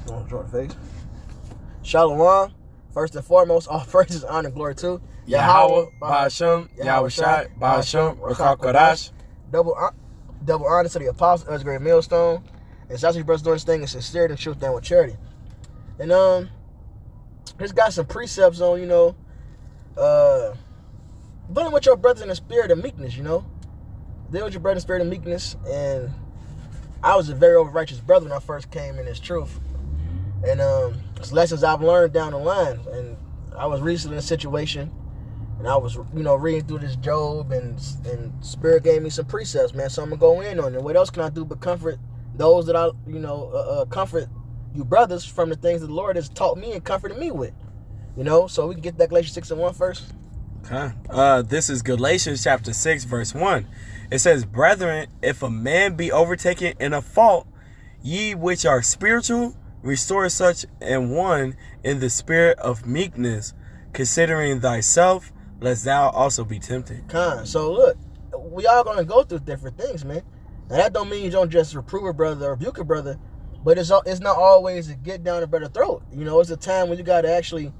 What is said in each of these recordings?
Don't draw the face. Shalom. First and foremost, all praises, honor, and glory to Yahweh, Ba'ashem, Yahweh Shai, Ba'ashem, Rakak Kodash. Double honor to the apostles, as great millstone. And shout out to you brothers doing this thing in sincerity and truth and with charity. And just got some precepts on, dealing with your brothers in the spirit of meekness, Dealing with your brother in the spirit of meekness. And I was a very over-righteous brother when I first came in this truth. And it's lessons I've learned down the line. And I was recently in a situation, and I was, reading through this Job, and Spirit gave me some precepts, man. So I'm going to go in on it. What else can I do but comfort those that I, comfort you brothers from the things that the Lord has taught me and comforted me with. So we can get that Galatians 6:1 first. Okay. This is Galatians chapter 6, verse 1. It says, Brethren, if a man be overtaken in a fault, ye which are spiritual, restore such an one in the spirit of meekness, considering thyself, lest thou also be tempted. So look, we all gonna go through different things, man. Now that don't mean you don't just reprove a brother or rebuke a brother, but it's not always to get down a brother's throat. It's a time when you gotta actually,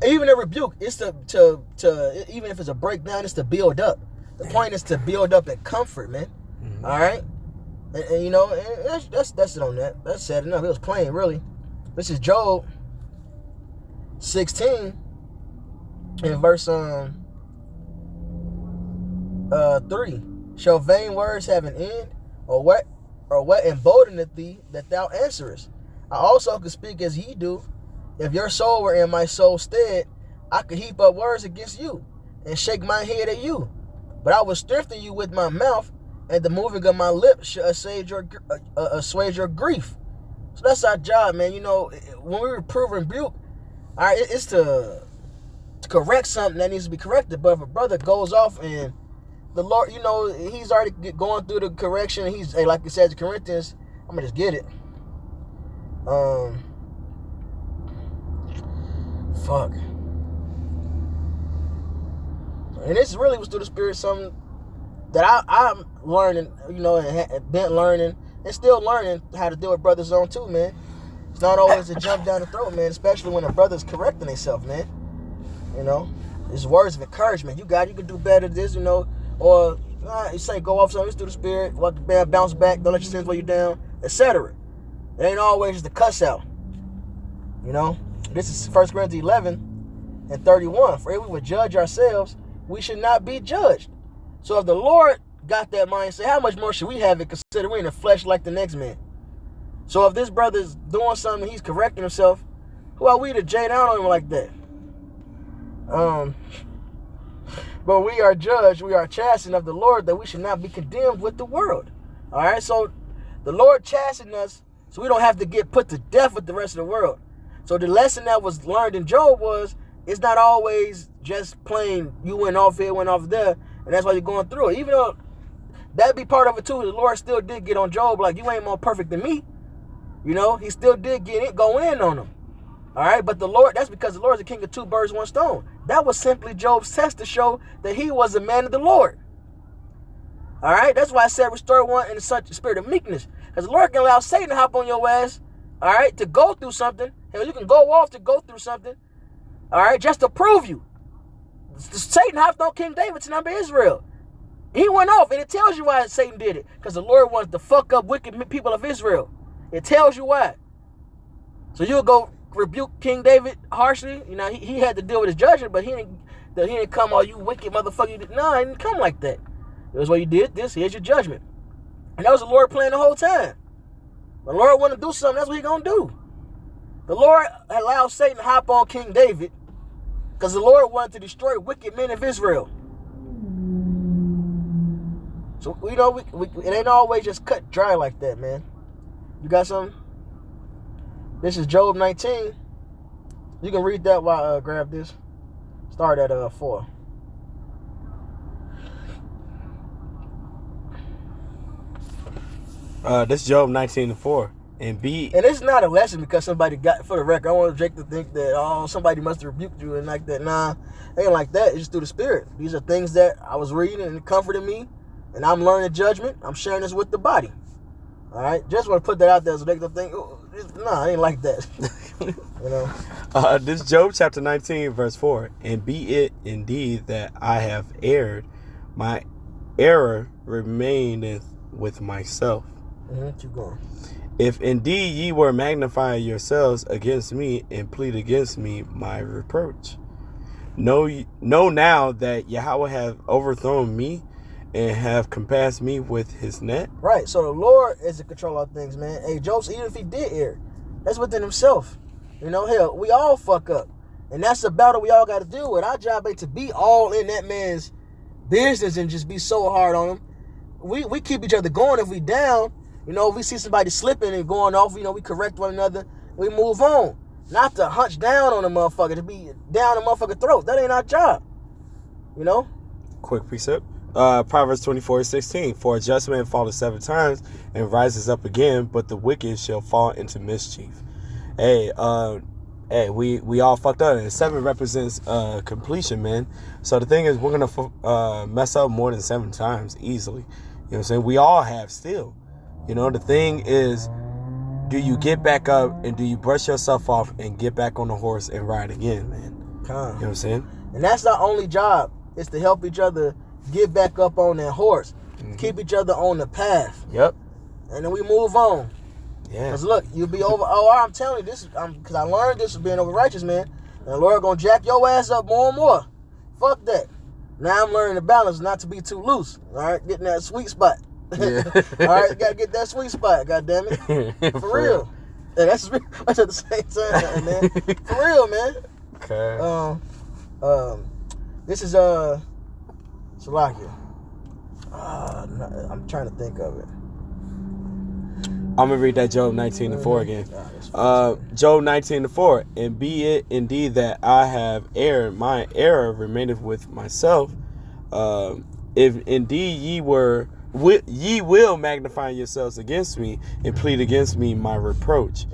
even a rebuke, it's to even if it's a breakdown, it's to build up. The point is to build up and comfort, man. Mm-hmm. All right. And that's it on that. That's sad enough. It was plain, really. This is Job 16 in verse 3. Shall vain words have an end, or what emboldeneth thee that thou answerest? I also could speak as ye do. If your soul were in my soul's stead, I could heap up words against you and shake my head at you. But I will strengthen you with my mouth, and the moving of my lips shall assuage your grief. So that's our job, man. When we reprove and rebuke, all right, it's to correct something that needs to be corrected. But if a brother goes off and the Lord, he's already going through the correction, he's, like it says in Corinthians, I'm gonna just get it. And this really was through the Spirit, something that I'm learning, and been learning and still learning how to deal with brothers on too, man. It's not always a jump down the throat, man, especially when a brother's correcting themselves, man. It's words of encouragement. You can do better than this, or you say go off something, it's through the Spirit, walk the band, bounce back, don't let your sins weigh you down, etc. It ain't always just a cuss out. This is 1 Corinthians 11 and 31. For if we would judge ourselves, we should not be judged. So if the Lord got that mindset, how much more should we have it, considering we're in the flesh like the next man? So if this brother's doing something, he's correcting himself, who are we to jade down on him like that? But we are judged, we are chastened of the Lord, that we should not be condemned with the world. All right, so the Lord chastened us so we don't have to get put to death with the rest of the world. So the lesson that was learned in Job was, it's not always just plain you went off here, went off there, and that's why you're going through it. Even though that'd be part of it too, the Lord still did get on Job, like, you ain't more perfect than me. He still did go in on him. All right, but the Lord, that's because the Lord is the king of two birds, one stone. That was simply Job's test to show that he was a man of the Lord. All right, that's why I said restore one in such a spirit of meekness. Because the Lord can allow Satan to hop on your ass, all right, to go through something. And you can go off to go through something, all right, just to prove you. Satan hopped on King David to number Israel. He went off, and it tells you why Satan did it. Because the Lord wanted to fuck up wicked people of Israel. It tells you why. So you'll go rebuke King David harshly. He had to deal with his judgment, but he didn't come, all you wicked motherfucker. No, he didn't come like that. It was what you did this, here's your judgment. And that was the Lord playing the whole time. The Lord wanted to do something, that's what he gonna do. The Lord allowed Satan to hop on King David because the Lord wanted to destroy wicked men of Israel. So, it ain't always just cut dry like that, man. You got something? This is Job 19. You can read that while I grab this. Start at 4. This is Job 19:4. And it's not a lesson because somebody got, for the record, I don't want Jake to think that, somebody must have rebuked you and like that. Nah, ain't like that. It's just through the Spirit. These are things that I was reading and it comforted me, and I'm learning judgment. I'm sharing this with the body. All right, just want to put that out there so they can think, I ain't like that. You know. This is Job chapter 19, verse 4. And be it indeed that I have erred, my error remaineth with myself. Keep going. If indeed ye were magnifying yourselves against me and plead against me my reproach. Know now that Yahweh have overthrown me and have compassed me with his net. Right. So the Lord is in control of things, man. Hey, Joseph, even if he did err, that's within himself. You know, hell, we all fuck up. And that's the battle we all got to deal with. Our job ain't to be all in that man's business and just be so hard on him. We keep each other going. If we down, you know, if we see somebody slipping and going off, you know, we correct one another. We move on. Not to hunch down on a motherfucker, to be down a motherfucker's throat. That ain't our job. You know? Quick precept. Proverbs 24:16. For a just man falleth 7 times and rises up again, but the wicked shall fall into mischief. Hey, we all fucked up, and 7 represents completion, man. So the thing is, we're gonna mess up more than 7 times easily. You know what I'm saying? We all have still. You know, the thing is, do you get back up and do you brush yourself off and get back on the horse and ride again, man? You know what I'm saying? And that's our only job, is to help each other get back up on that horse. Keep each other on the path. Yep. And then we move on. Yeah. Because look, you'll be over. Oh, I'm telling you this, because I learned this from being over righteous, man. And the Lord gonna jack your ass up more and more. Fuck that. Now I'm learning the balance, not to be too loose. All right, getting that sweet spot. Yeah. All right, you gotta get that sweet spot. God damn it. For real. Yeah, that's at the same time, man. For real, man. Okay. This is Salakia. I'm trying to think of it. I'm gonna read that Job 19:4 again. Job 19:4. And be it indeed that I have erred, my error remaineth with myself. If indeed ye will magnify yourselves against me and plead against me my reproach.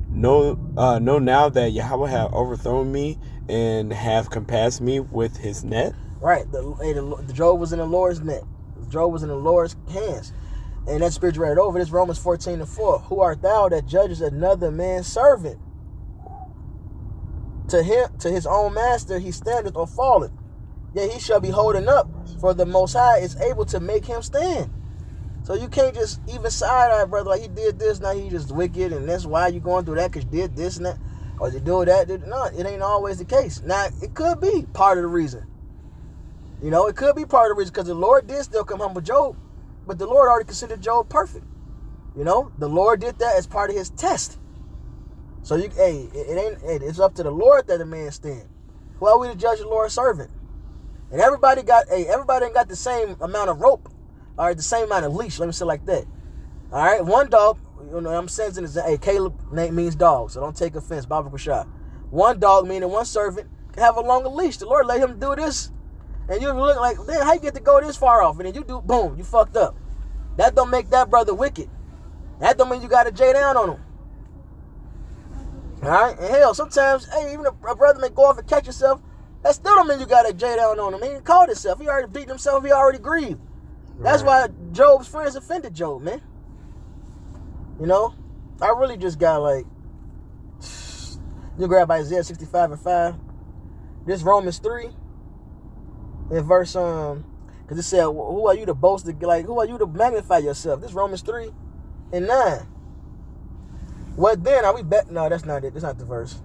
Know now that Yahweh have overthrown me and have compassed me with his net. Right. The Job was in the Lord's net. Job was in the Lord's hands. And that scripture read it over. This Romans 14:4. Who art thou that judges another man's servant? To his own master he standeth or falleth. Yet he shall be holding up, for the Most High is able to make him stand. So you can't just even side-eye, brother, like he did this, now he just wicked, and that's why you going through that, because you did this and that, or you do that. No, it ain't always the case. Now, it could be part of the reason. You know, it could be part of the reason, because the Lord did still come humble Job, but the Lord already considered Job perfect. You know, the Lord did that as part of his test. So, it's up to the Lord that a man stand. Who are we to judge the Lord's servant? And everybody ain't got the same amount of rope, all right, the same amount of leash, let me say it like that. All right, one dog, you know, I'm sensing is, Caleb name means dog, so don't take offense, Baba Kushah. One dog, meaning one servant, can have a longer leash. The Lord let him do this, and you look like, man, how you get to go this far off? And then you do, boom, you fucked up. That don't make that brother wicked. That don't mean you got to J down on him. All right, and hell, sometimes, even a brother may go off and catch himself. That still don't mean you got to J down on him. He didn't call himself. He already beat himself. He already grieved. That's why Job's friends offended Job, man. You know, I really just got like, you grab Isaiah 65:5. This Romans 3 in verse, because it said, who are you to boast, like, who are you to magnify yourself? This Romans 3:9. What then? Are we better? No, that's not it. That's not the verse.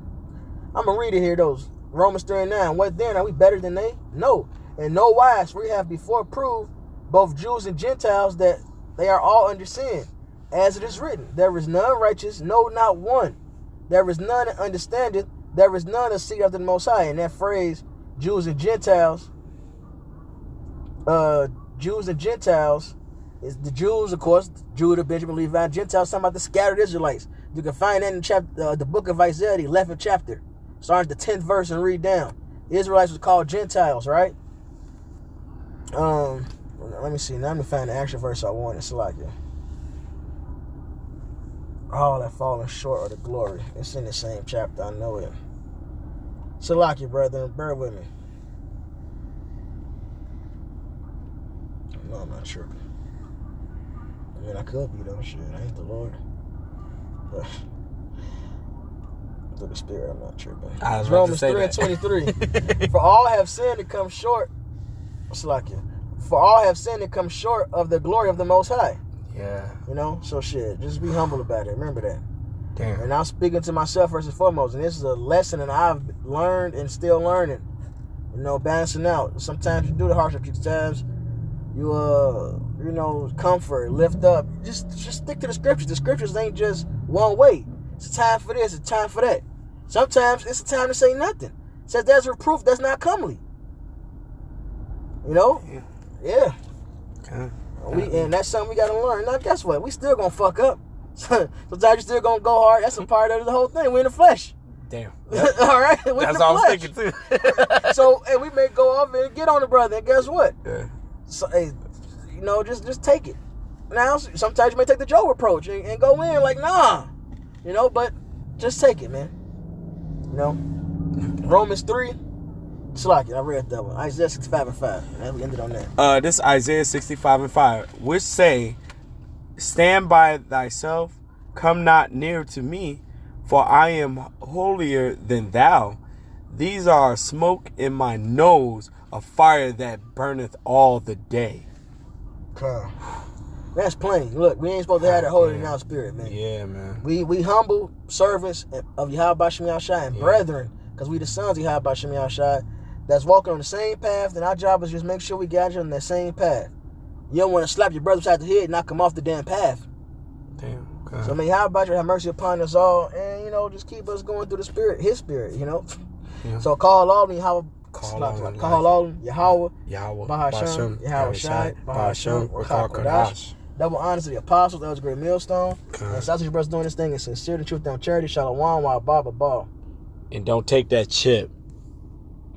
I'm going to read it here, those. Romans 3:9. What then? Are we better than they? No. In no wise, we have before proved, both Jews and Gentiles, that they are all under sin. As it is written, there is none righteous, no, not one. There is none that understandeth, there is none that seek after the Most High. And that phrase, Jews and Gentiles, is the Jews, of course, Judah, Benjamin, Levi, Gentiles, talking about the scattered Israelites. You can find that in the book of Isaiah, the 11th chapter. Start at the 10th verse and read down. The Israelites was called Gentiles, right? Let me see. Now let me find the actual verse I want. It's like it. All that falling short of the glory. It's in the same chapter. I know it. Salaki, brother. Bear with me. No, I'm not tripping. I mean, I could be, though. Shit, I ain't the Lord. But through the Spirit. I'm not tripping. I was about to Romans say 3 that. and 23. For all have sinned and come short. For all have sinned and come short of the glory of the Most High. Yeah. You know? So shit, just be humble about it. Remember that. Damn. And I'm speaking to myself first and foremost. And this is a lesson that I've learned and still learning. You know, balancing out. Sometimes you do the hardship. Sometimes you, you know, comfort, lift up. Just stick to the scriptures. The scriptures ain't just one way. It's a time for this, it's a time for that. Sometimes it's a time to say nothing. It says there's reproof that's not comely. You know? Yeah. Okay. And that's something we got to learn. Now, guess what? We still going to fuck up. Sometimes you still going to go hard. That's a part of the whole thing. We're in the flesh. Damn. All right? We're That's in the all I was flesh. thinking, too. So, and we may go off and get on the brother. And guess what? Yeah. So, hey, you know, just take it. Now, sometimes you may take the Job approach and go in like, nah. You know, but just take it, man. You know? Romans 3. Slack it. I read that one. Isaiah 65 and 5. And we ended on that. This Isaiah 65 and 5, which say, stand by thyself, come not near to me, for I am holier than thou. These are smoke in my nose, a fire that burneth all the day. Okay. That's plain. Look, we ain't supposed to have that holy in our spirit, man. Yeah, man. We humble servants of Yahweh Shem Yahushai and brethren, because we the sons of Yahweh Shem Yahushai that's walking on the same path, and our job is just make sure we guide you on that same path. You don't want to slap your brother upside the head and knock him off the damn path. Damn. Okay. So, I mean, how about you have mercy upon us all and, you know, just keep us going through the spirit, his spirit, you know? Yeah. So, call all of them, Yahweh. Call all of them, Yahweh. Yahweh. Bahashem. Yahweh Shai. Bahashem. Rakal Kodash. Kodash. Double honors to the apostles. That was a great millstone. And Sausage Brothers doing this thing in sincerity, truth, and charity. Shalom. While Baba Ball. And don't take that chip.